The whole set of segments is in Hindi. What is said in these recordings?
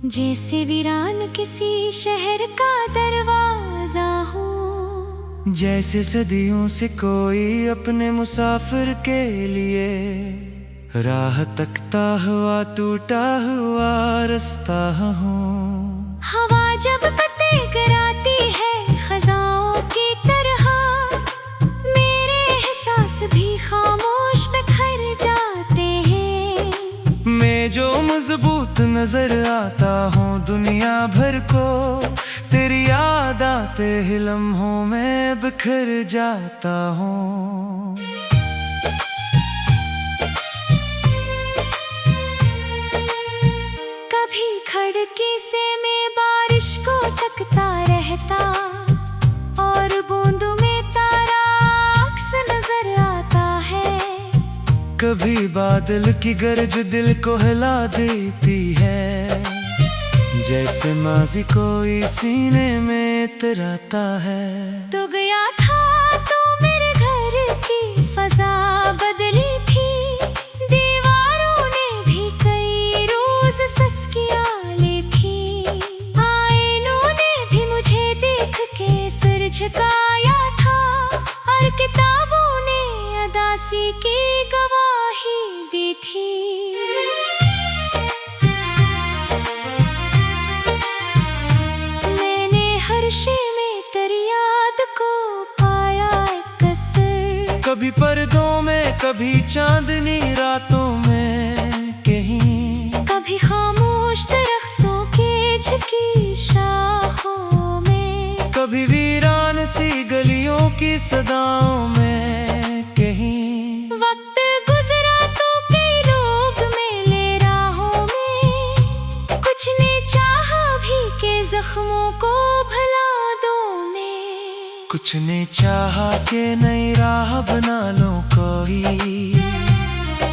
जैसे वीरान किसी शहर का दरवाजा हो, जैसे सदियों से कोई अपने मुसाफिर के लिए राह तकता हुआ टूटा हुआ रास्ता हो। हवा जब पत्ते गिराती है खजाओं की तरह, मेरे एहसास भी खामोश बिखर जाते हैं। मैं जो मजबूत नजर आता हूँ दुनिया भर को, तेरी याद आते ही लम्हों में बिखर जाता हूँ। कभी खिड़की से मैं बारिश को तकता रहता, और बूंदों में तारा अक्स नजर आता है। कभी बादल की गरज दिल को हिला देती है, जैसे माजी कोई सीने में इतराता है। तो गया था तो मेरे घर की फजा बदली थी, दीवारों ने भी कई रोज सस्कियां लिखी। आईनों ने भी मुझे देख के सिर झुकाया था, और किताबों ने अदासी की गवाही दी थी। में तेरी याद को पाया एक असर, कभी पर्दों में कभी चांदनी रातों में कहीं, कभी खामोश दरख्तों के झुकी शाखों में, कभी वीरान सी गलियों की सदाओं में कहीं। वक्त गुजरा तो कई लोग मिले राहों में, कुछ ने चाहा भी के जख्मों को भुला दूं मैं। कुछ ने चाहा के नई राह बना लो कोई,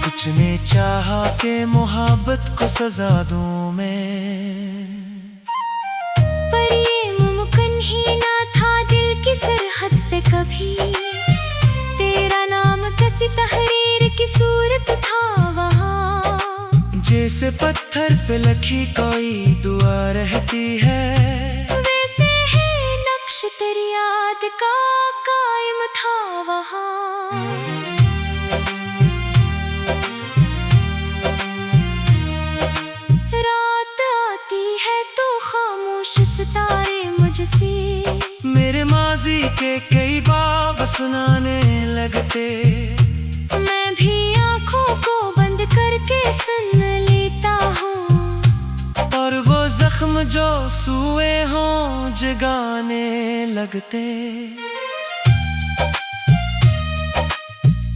कुछ ने चाहा के मोहब्बत को सजा दूं मैं। पर ये मुमकिन ही ना था दिल की सरहद पे कभी, तेरा नाम किसी तहरीर की सूरत था वहाँ। जैसे पत्थर पे लिखी कोई दुआ रहती है, वैसे है नक्श तेरी याद का कायम था वहाँ। रात आती है तो खामोश सितारे मुझसे, मेरे माजी के कई बाब सुनाने लगते। मैं भी आँखों को बंद करके सुन लेता हूँ, और वो जख्म जो सुए हों जगाने लगते।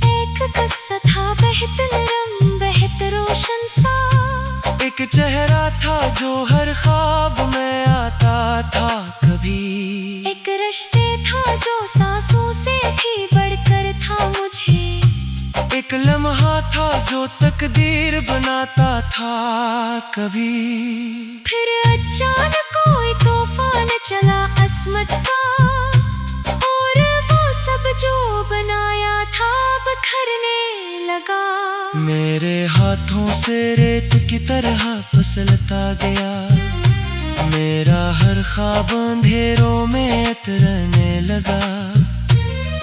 एक किस्सा था बेहद नरम बेहद रोशन सा, एक चेहरा था जो हर ख्वाब में आता था कभी। एक रिश्ते था जो सांसों से भी बढ़कर था मुझे, एक लम्हा था जो तकदीर बनाता था कभी। फिर अचानक कोई तूफान चला असमत का, और वो सब जो बनाया था बिखरने लगा। मेरे हाथों से रेत की तरह फिसलता गया, मेरा हर ख्वाब अंधेरों में उतरने लगा।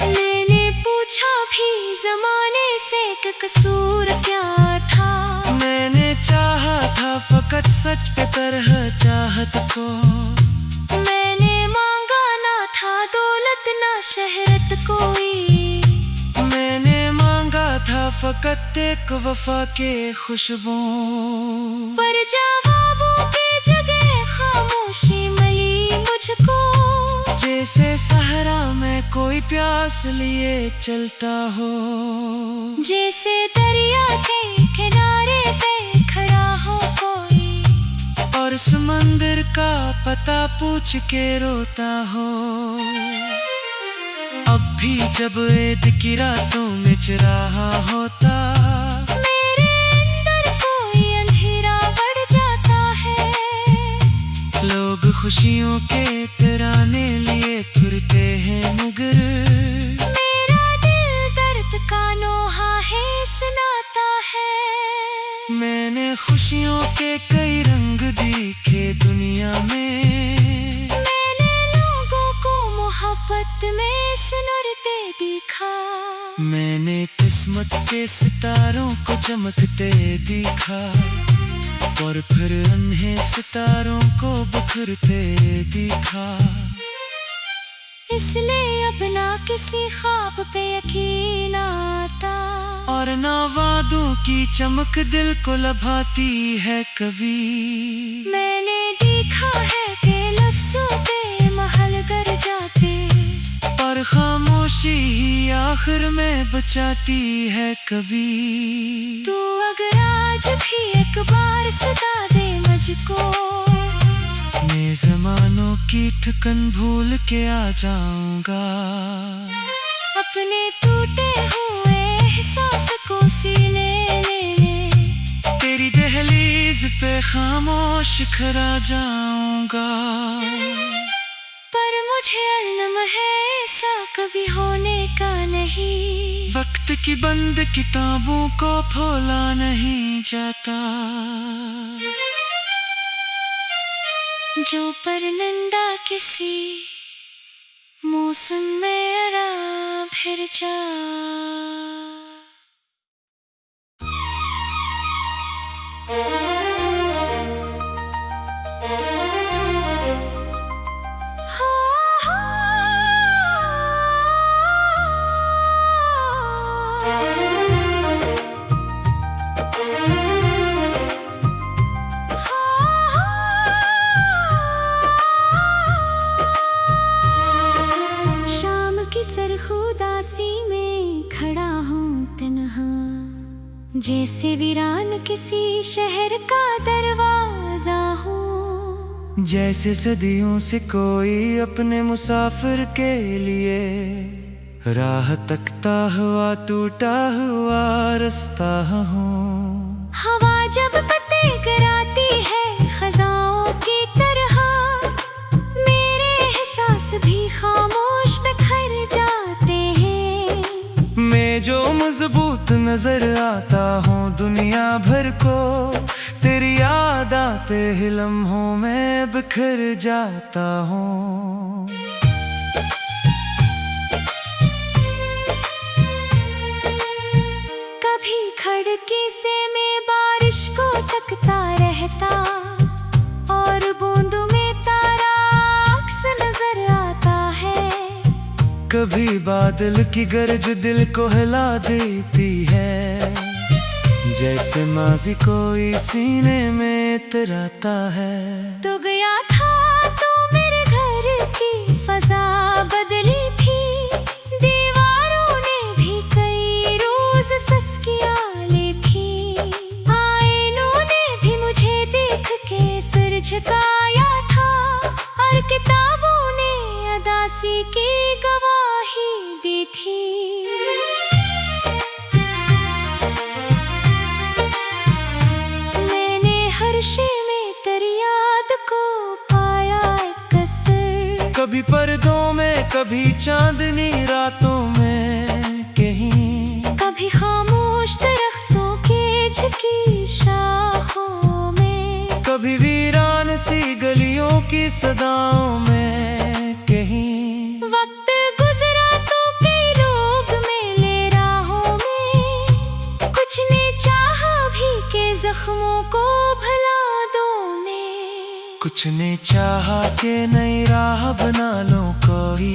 मैंने पूछा भी जमाने से कि कसूर क्या था, मैंने चाहा था फकत सच पे तरह चाहत को। मैंने मांगा ना था दौलत ना शहरत कोई, मैंने मांगा था फकत एक वफा के खुशबू। पर जवाबों की जगह खामोशी मिली मुझको, जैसे सहरा में कोई प्यास लिए चलता हो, जैसे दरिया के किनारे पे खड़ा हो कोई, और समंदर का पता पूछ के रोता हो। अब भी जब ईद की रातों में चराहा होता, मेरे अंदर कोई अंधेरा बढ़ जाता है। लोग खुशियों के तराने लिए फिरते हैं मगर मेरा दिल दर्द का नोहा है सुनाता है। मैंने खुशियों के कई रंग दिखे के सितारों को चमकते दिखा, और फिर अन्हे सितारों को बिखरते दिखा। इसलिए अब ना किसी ख्वाब पे यकीन आता, और ना वादों की चमक दिल को लभाती है कभी। मैंने देखा है कि लफ्जों पे महल कर जाते, पर खामोशी ही आखिर में बचाती है कभी। तू अगर आज भी एक बार सदा दे मुझको, मैं ज़मानों की थकन भूल के आ जाऊंगा। अपने टूटे हुए एहसास को सीने में, तेरी दहलीज पे खामोश खड़ा जाऊंगा। पर मुझे इल्म है ऐसा कभी होने का नहीं। वक्त की बंद किताबों को खोला नहीं जाता, जो परनंदा किसी मौसम में आराम फिर जा। सरखुदासी में खड़ा हूँ तन्हा, जैसे वीरान किसी शहर का दरवाजा हूँ। जैसे सदियों से कोई अपने मुसाफिर के लिए राह तकता हुआ टूटा हुआ रास्ता हूँ। हवा जब पत्ते गिराती है खजाओं की तरह, मेरे एहसास भी खामोश बिखर जाते हैं। मैं जो मजबूत नजर आता हूँ दुनिया भर को, तेरी याद आते ही लम्हों में बिखर जाता हूँ। कभी खिड़की से मैं बारिश को तकता रहता, और बूंदों में तारा अक्स नजर आता है। कभी बादल की गरज दिल को हिला देती है, जैसे माजी कोई सीने में इतराता है। तो गया था तो मेरे घर की फजा बदली थी, दीवारों ने भी कई रोज सस्कियां लिखी। आईनों ने भी मुझे देख के सिर झुकाया था, और किताबों ने अदासी की गवाही दी थी। मैंने हर शे में तेरी याद को पाया एक असर, कभी पर्दों में, कभी चांदनी रातों में कहीं, कभी खामोश दरख्तों के झुकी शाखों में, कभी वीरान सी गलियों की सदाओं में कहीं। वक्त गुजरा तो कई लोग मिले राहों में, कुछ ने चाहा भी के जख्मों को भुला दो मैं। कुछ ने चाहा के नई राह बना लो कोई,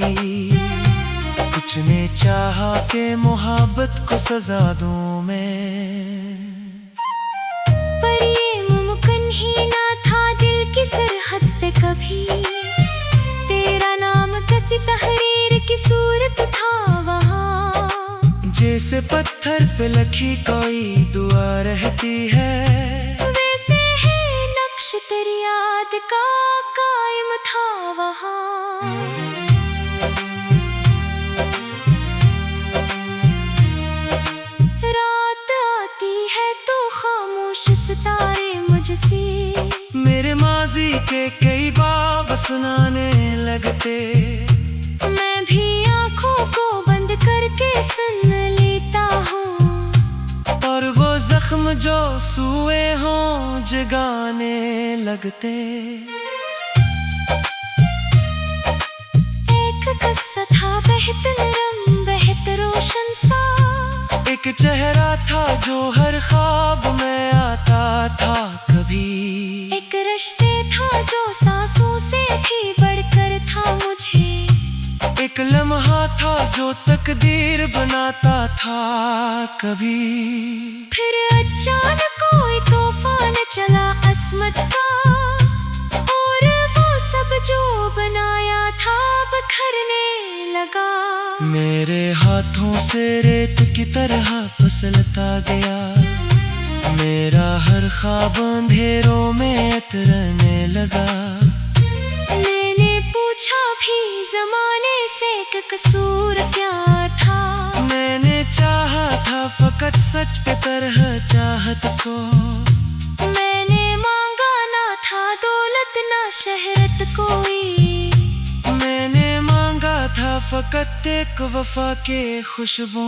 कुछ ने चाहा के मोहब्बत को सजा दूं मैं। पर ये मुमकिन ही ना था दिल की सरहद पे कभी, तेरा नाम किसी तहरीर की सूरत था वहाँ। जैसे पत्थर पे लिखी कोई दुआ रहती है, वैसे है नक्श तेरी याद का कायम था वहाँ। रात आती है तो खामोश सितारे मुझसे, मेरे माजी के कई बाब सुनाने लगते। मैं भी आँखों को बंद करके सुन लेता हूँ, और वो जख्म जो सुए हों जगाने लगते। एक किस्सा था बेहद नरम बेहद रोशन सा, एक चेहरा था जो हर ख्वाब में आता था कभी। एक रिश्ते था जो सांसों से भी बढ़कर था मुझे। एक लम्हा था जो तकदीर बनाता था कभी। फिर अचानक कोई तूफान चला अस्मत का, और वो सब जो बनाया था बिखरने लगा। मेरे हाथों से रेत की तरह फिसलता गया, मेरा हर ख्वाब अंधेरों में उतरने लगा। मैंने पूछा भी जमाने से कि कसूर क्या था। मैंने चाहा था फकत सच के तरह चाहत को। मैंने मांगा ना था दौलत ना शहरत कोई। मैंने मांगा था फकत एक वफा के खुशबू।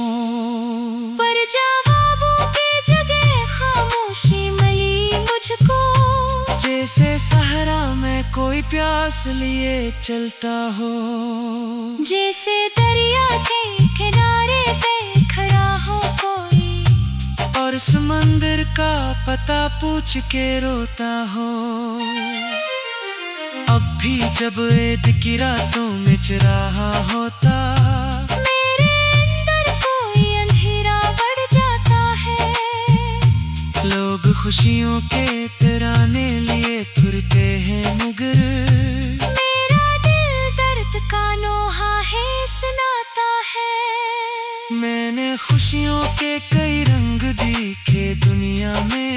पर जवाबों के जगह खामोशी मिली मुझको। जैसे सहरा में कोई प्यास लिए चलता हो, जैसे दरिया के किनारे पे खड़ा हो कोई, और समंदर का पता पूछ के रोता हो। अब भी जब ईद की रातों में चिराहा होता, मेरे अंदर कोई अंधेरा बढ़ जाता है। लोग खुशियों के तराने लिए फिरते हैं मगर मेरा दिल दर्द का नोहा है सुनाता है। मैंने खुशियों के कई रंग दिखे दुनिया में।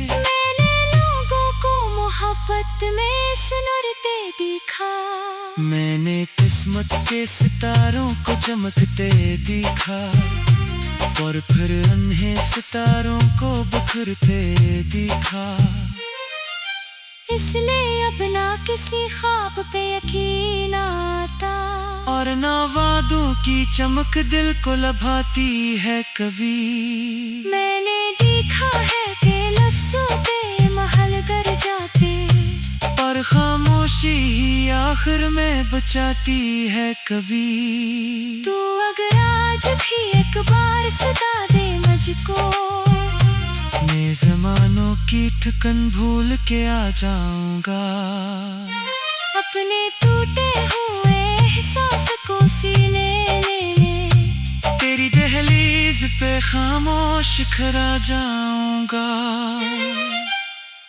मैंने लोगों को मोहब्बत में सुनरते देखा। मैंने किस्मत के सितारों को चमकते देखा, और फिर अन्हे सितारों को बिखरते देखा। इसलिए अब ना किसी ख्वाब पे यकीन आता, और ना वादों की चमक दिल को लभाती है कभी। मैंने देखा है कि लफ्जों पे महल कर जाते, और खामोशी ही आखिर में बचाती है कभी। तू अगर आज भी एक बार सदा दे मुझको, मैं ज़मानों की ठिकन भूल के आ जाऊंगा। अपने टूटे हुए एहसास को सीने लेने, तेरी दहलीज पे खामोश खड़ा जाऊंगा।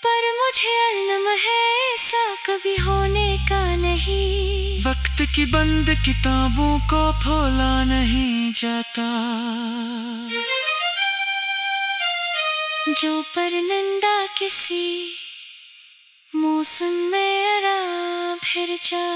पर मुझे इल्म है ऐसा कभी होने का नहीं। वक्त की बंद किताबों को खोला नहीं जाता, जो परनंदा किसी मौसम में आराम फिर जा।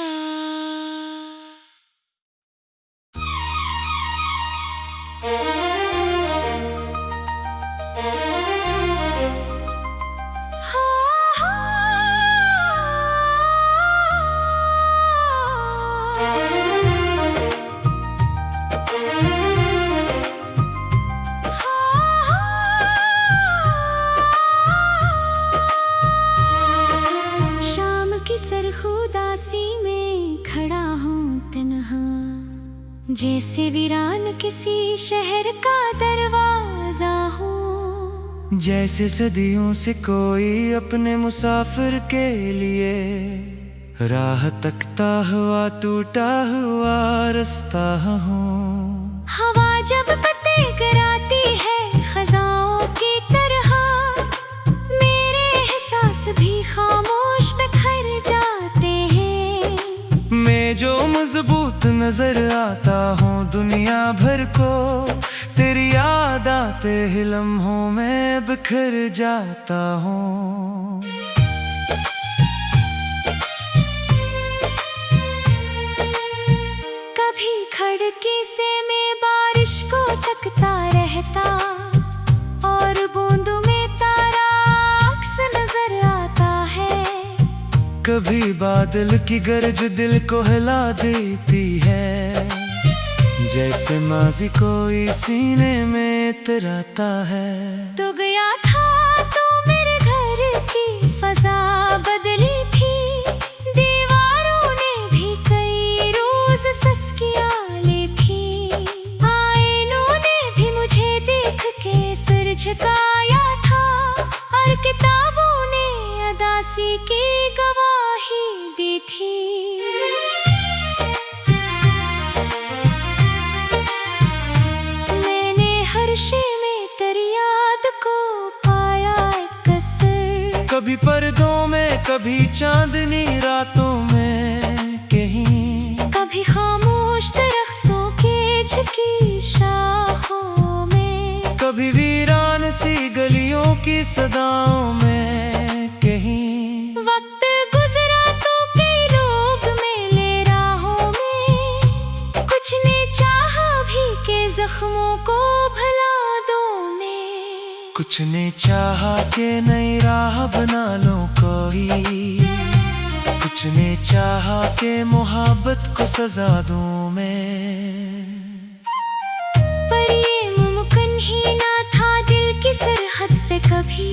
सरखुदासी में खड़ा हूँ तन्हा, जैसे वीरान किसी शहर का दरवाजा हो। जैसे सदियों से कोई अपने मुसाफिर के लिए राह तकता हुआ टूटा हुआ रास्ता हो। हवा जब पत्ते गिराती है खजाओं की तरह, मेरे एहसास भी खामोश बिखर जाते हैं। मैं जो मजबूत नजर आता हूँ दुनिया भर को, तेरी याद आते ही लम्हों में बिखर जाता हूँ। कभी खिड़की से मैं बारिश को तकता रहता, और बूंदों में तारा अक्स नजर आता है। कभी बादल की गरज दिल को हिला देती है, जैसे माजी कोई सीने में इतराता है। तो गया था तो मेरे घर की फजा बदली थी, दीवारों ने भी कई रोज सस्कियां लिखी, आईनों ने भी मुझे की गवाही दी थी। मैंने हर शे में तेरी याद को पाया एक कसर। कभी पर्दों में, कभी चांदनी रातों में कहीं, कभी खामोश दरख्तों के झुकी शाखों में, कभी वीरान सी गलियों की सदाओं में कहीं। वक्त गुजरा तो कई लोग मिले राहों में, कुछ ने चाहा भी के जख्मों को भुला दो मैं। कुछ ने चाहा के नई राह बना लो कोई, कुछ ने चाहा के मोहब्बत को सजा दूं मैं। पर ये मुमकिन ही ना था दिल की सरहद पे कभी,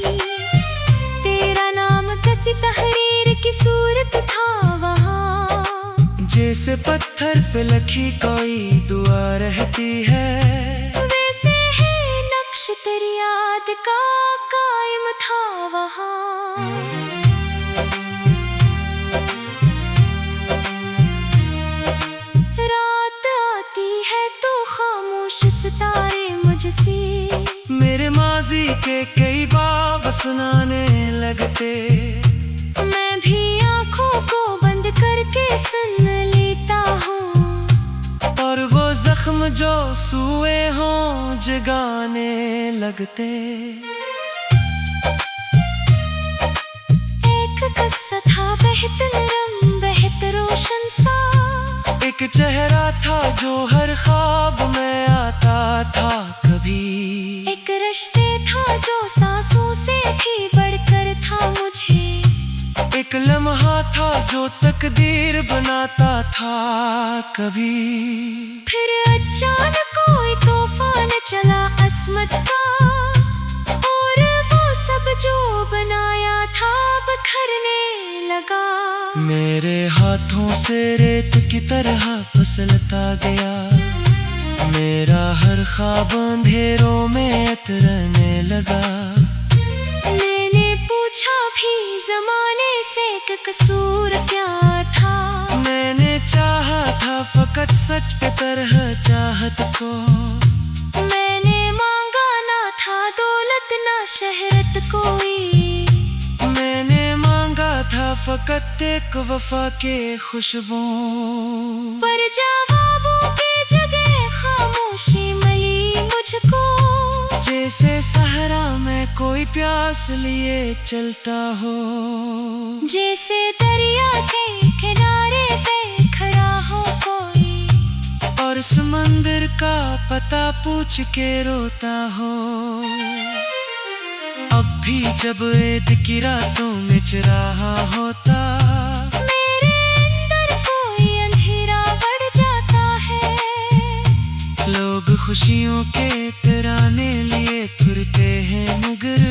तेरा नाम किसी तहरीर की सूरत था वहाँ। जैसे पत्थर पे लिखी कोई दुआ रहती है, वैसे है नक्श तेरी याद का कायम था वहाँ। रात आती है तो खामोश सितारे मुझसे, मेरे माजी के कई बाब सुनाने लगते। मैं भी आंखों को बंद करके सुन लेता हूँ, और वो जख्म जो सूए हों जगाने लगते। एक किस्सा था बेहद नरम बेहद रोशन सा, एक चेहरा था जो हर ख्वाब में आता था कभी। एक रिश्ते था जो सांसों से भी बढ़कर था मुझे, एक लम्हा था जो तकदीर बनाता था कभी। फिर अचानक कोई तूफान चला अस्मत का, और वो सब जो बनाया था बिखरने लगा। मेरे हाथों से रेत की तरह फिसलता गया, मेरा हर ख्वाब अंधेरों में उतरने लगा। मैंने पूछा भी जमाने से कि कसूर क्या था, मैंने चाहा था फकत सच के तरह चाहत को। मैंने मांगा ना था दौलत ना शहरत कोई, मैंने मांगा था फकत एक वफा के खुशबू। पर जवाबों के जगह खामोशी मिली मुझको, जैसे सहरा में कोई प्यास लिए चलता हो, जैसे दरिया के किनारे पे खड़ा हो कोई, और समंदर का पता पूछ के रोता हो। अब भी जब ईद की रातों में चराहा होता, मेरे अंदर कोई अंधेरा बढ़ जाता है। लोग खुशियों के तराने लिए फिरते हैं मगर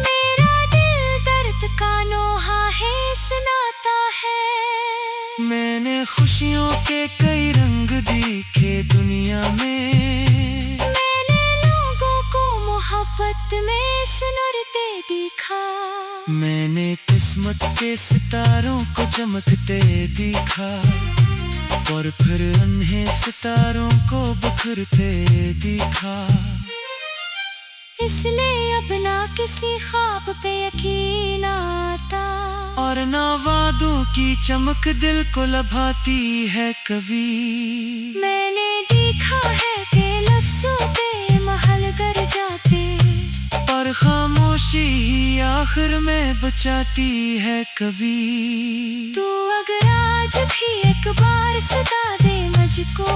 मेरा दिल दर्द का नोहा है सुनाता है। मैंने खुशियों के कई रंग देखे दुनिया में, मैंने लोगों को मोहब्बत में सुनरते देखा, मैंने किस्मत के सितारों को चमकते देखा, और फिर अन्हे सितारों को बिखरते देखा। इसलिए अब ना किसी ख्वाब पे यकीन आता, और ना वादों की चमक दिल को लभाती है कभी। मैंने देखा है कि लफ्जों पे महल कर जाते, पर खामोशी ही आखिर में बचाती है कभी। तू अगर आज भी एक बार सदा दे मुझको,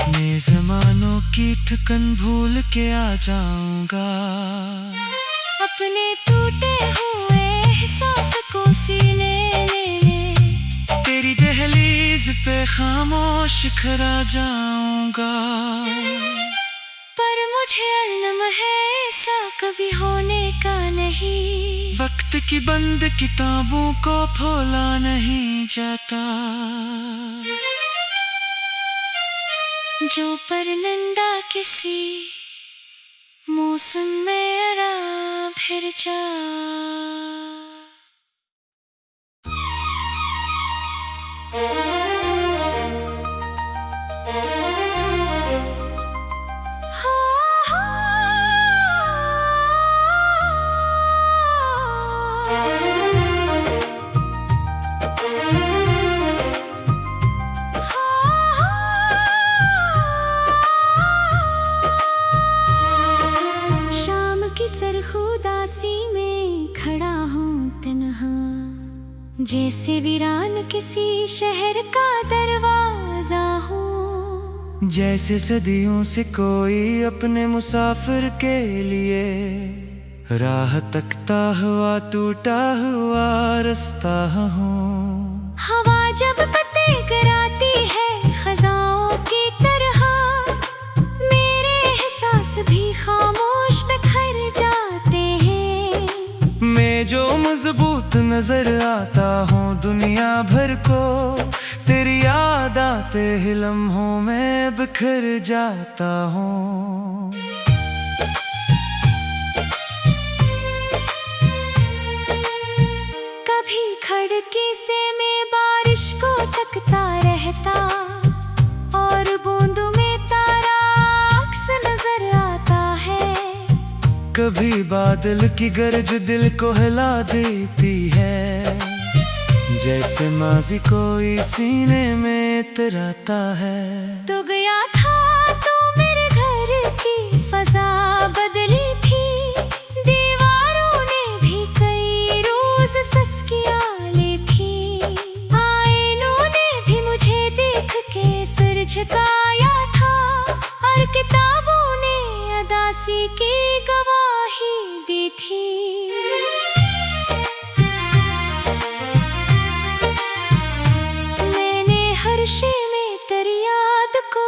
मैं जमानों की थकन भूल के आ जाऊंगा, अपने टूटे हुए एहसास को सीने लेने, तेरी दहलीज पे खामोश खड़ा जाऊंगा। पर मुझे इल्म है ऐसा कभी होने का नहीं, वक्त की बंद किताबों को खोला नहीं जाता, जो परनंदा किसी मौसम में आराम फिर जा। जैसे वीरान किसी शहर का दरवाजा हो, जैसे सदियों से कोई अपने मुसाफिर के लिए राह तकता हुआ टूटा हुआ रास्ता हो। हवा जब पत्ते गिराती है खजाओं की तरह, मेरे एहसास भी खामोश बिखर जाते हैं। मैं जो मजबूत नजर आता हूँ दुनिया भर को, तेरी याद आते ही लम्हों में बिखर जाता हूँ। कभी खिड़की से मैं बारिश को तकता रहता, और बूंदों में तारा अक्स नजर आता है। कभी बादल की गरज दिल को हिला देती है, जैसे माजी कोई सीने में इतराता है। तो गया था तो मेरे घर की फजा बदली थी, दीवारों ने भी कई रोज सस्कियां लिखी। आईनों ने भी मुझे देख के सिर झुकाया था, और किताबों ने अदासी की गवाही दी थी। में तेरी याद को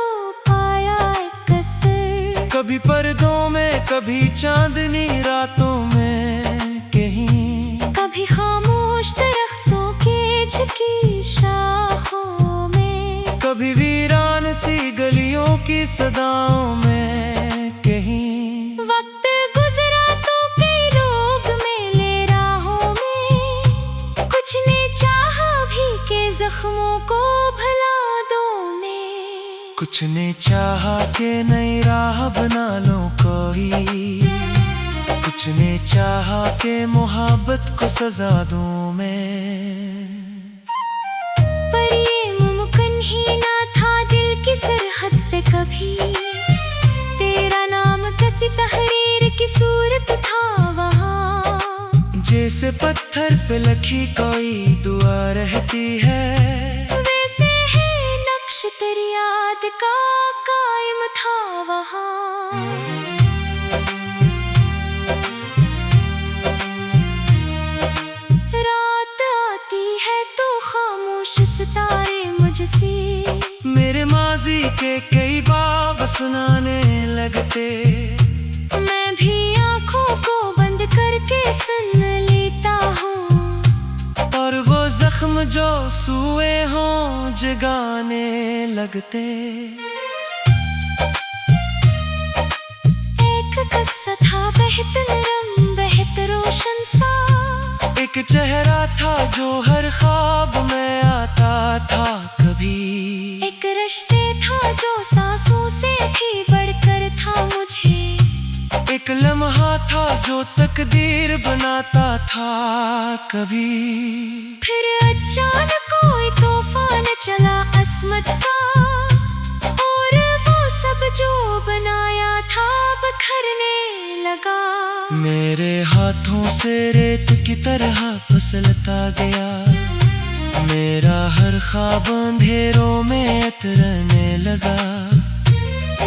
पाया एक असर, कभी पर्दों में कभी चांदनी रातों में कहीं, कभी खामोश दरख्तों के झुकी शाखों में, कभी वीरान सी गलियों की सदाओं में कहीं। वक्त गुजरा तो कई लोग मिले राहों में, कुछ ने चाहा भी के जख्मों को भुला दूं मैं। कुछ ने चाहा के नई राह बना लो कोई, कुछ ने चाहा के मोहब्बत को सजा दूं मैं। पर ये मुमकिन ही ना था दिल की सरहद पे कभी, तेरा नाम किसी तहरीर की सूरत था वहाँ। जैसे पत्थर पे लिखी कोई दुआ रहती है, वैसे है नक्श तेरी याद का कायम था वहाँ। रात आती है तो खामोश सितारे मुझसे, मेरे माजी के कई बाब सुनाने लगते। मैं भी आँखों को बंद करके सुन लेता हूँ, और वो जख्म जो सुए हों जगाने लगते। एक किस्सा था बेहद नरम बेहद रोशन सा, एक चेहरा था जो हर ख्वाब में आता था कभी, एक रिश्ते था जो सांसों से भी बढ़कर था मुझे, एक लम्हा था जो तकदीर बनाता था कभी। फिर अचानक कोई तूफान चला अस्मत का, और वो सब जो बनाया था बिखरने लगा। मेरे हाथों से रेत की तरह फिसलता गया, मेरा हर ख्वाब अंधेरों में उतरने लगा।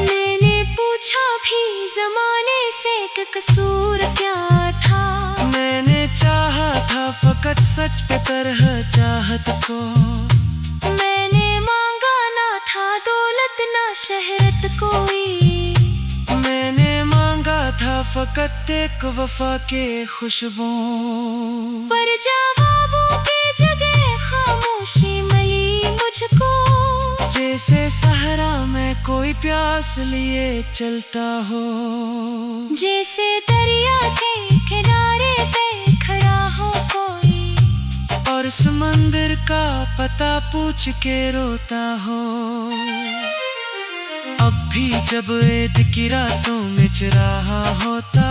मैंने पूछा भी जमाने से कि कसूर क्या था, मैंने चाहा था फकत सच पे तरह चाहत को। मैंने मांगा ना था दौलत ना शहरत कोई, मैंने मांगा था फकत एक वफा के खुशबू। पर जवाबों के जगह खामोशी मिली मुझको, जैसे सहरा में कोई प्यास लिए चलता हो, जैसे दरिया के किनारे पे खड़ा हो कोई, और समंदर का पता पूछ के रोता हो। अब भी जब ईद की रातों में चराहा होता,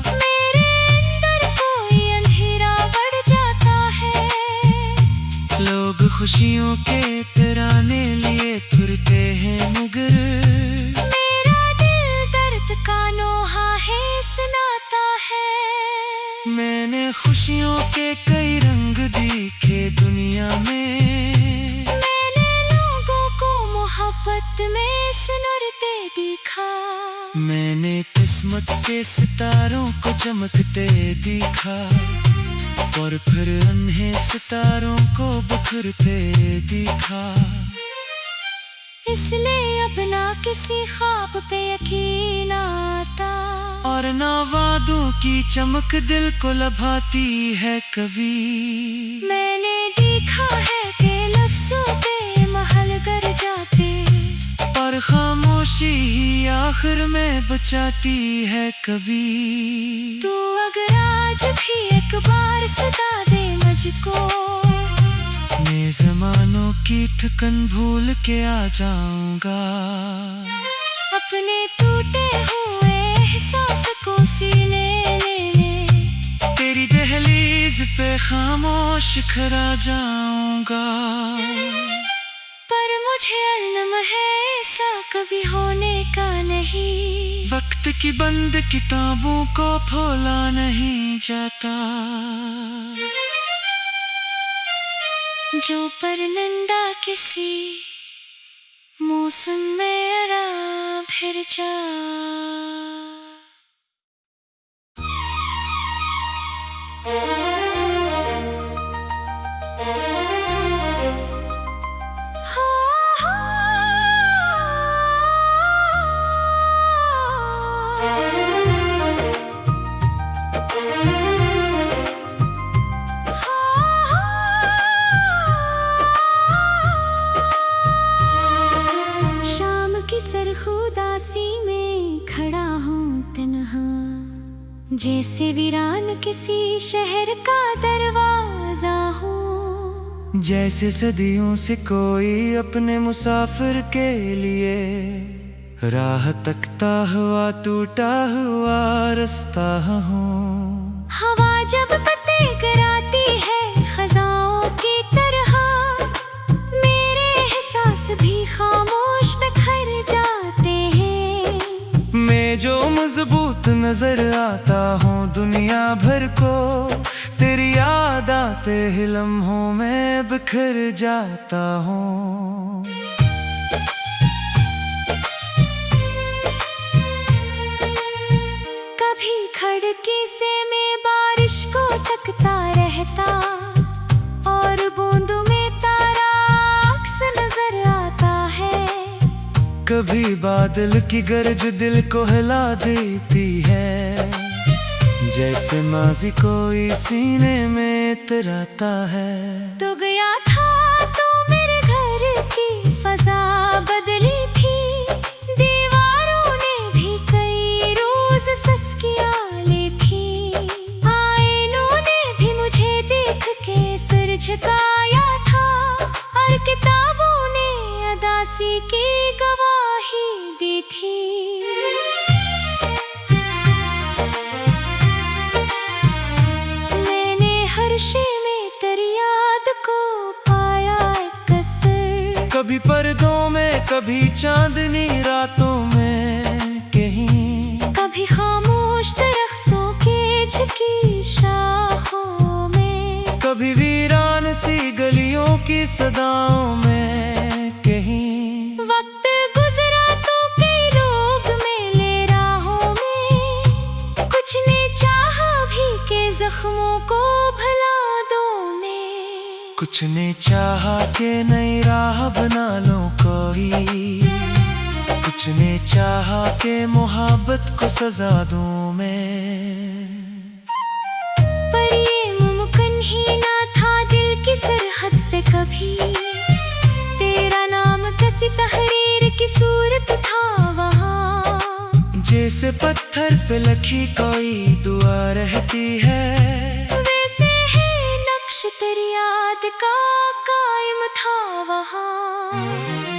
मेरे अंदर कोई अंधेरा बढ़ जाता है। लोग खुशियों के तराने लिए फिरते हैं मगर मेरा दिल दर्द का नोहा है सुनाता है। मैंने खुशियों के कई रंग दिखे दुनिया में। मैंने लोगों को मोहब्बत में सिनुरते देखा। मैंने किस्मत के सितारों को चमकते देखा, और फिर अन्हे सितारों को बिखरते देखा। इसलिए अब ना किसी ख्वाब पे यकीन आता, और ना वादों की चमक दिल को लभाती है कभी। मैंने देखा है कि लफ्जों पे महल कर जाते, और खामोशी ही आखिर में बचाती है कभी। तू अगर आज भी एक बार सदा दे मुझको, मैं ज़मानों की थकन भूल के आ जाऊंगा। अपने टूटे हुए एहसास को सीने लेने, तेरी दहलीज पे खामोश खड़ा जाऊंगा। पर मुझे इल्म है ऐसा कभी होने का नहीं। वक्त की बंद किताबों को खोला नहीं जाता, जो परनंदा किसी मौसम में आराम फिर जा। सरखुदासी में खड़ा हूँ तन्हा, जैसे वीरान किसी शहर का दरवाजा हो। जैसे सदियों से कोई अपने मुसाफिर के लिए राह तकता हुआ टूटा हुआ रास्ता हो। हवा जब पत्ते गिराती है खजाओं की तरह, मेरे एहसास भी खामोश बिखर जाते हैं। मैं जो मजबूत नजर आता हूँ दुनिया भर को, तेरी याद आते ही लम्हों में बिखर जाता हूँ। कभी खिड़की से मैं बारिश को तकता रहता, और बूंदों में तारा अक्स नजर आता है। कभी बादल की गरज दिल को हिला देती है, जैसे माजी कोई सीने में इतराता है। तो गया था तो मेरे घर की फजा बदली थी, दीवारों ने भी कई रोज सस्कियां लिखी। आईनों ने भी मुझे देख के सिर झुकाया था, और किताबों ने अदासी की गवाही दी थी। कभी पर्दों में, कभी चांदनी रातों में कहीं, कभी खामोश दरख्तों के झुकी शाखों में, कभी वीरान सी गलियों की सदाओं में कहीं। वक्त गुजरा तो कई लोग मिले राहों में, कुछ ने चाहा भी के जख्मों को भुला दो मैं। कुछ ने चाहा के नई राह बना लो कोई, कुछ ने चाहा के मोहब्बत को सजा दूं मैं। पर ये मुमकिन ही ना था दिल की सरहद पे कभी, तेरा नाम किसी तहरीर की सूरत था वहाँ। जैसे पत्थर पे लिखी कोई दुआ रहती है, वैसे है नक्श तेरी याद का कायम था वहाँ।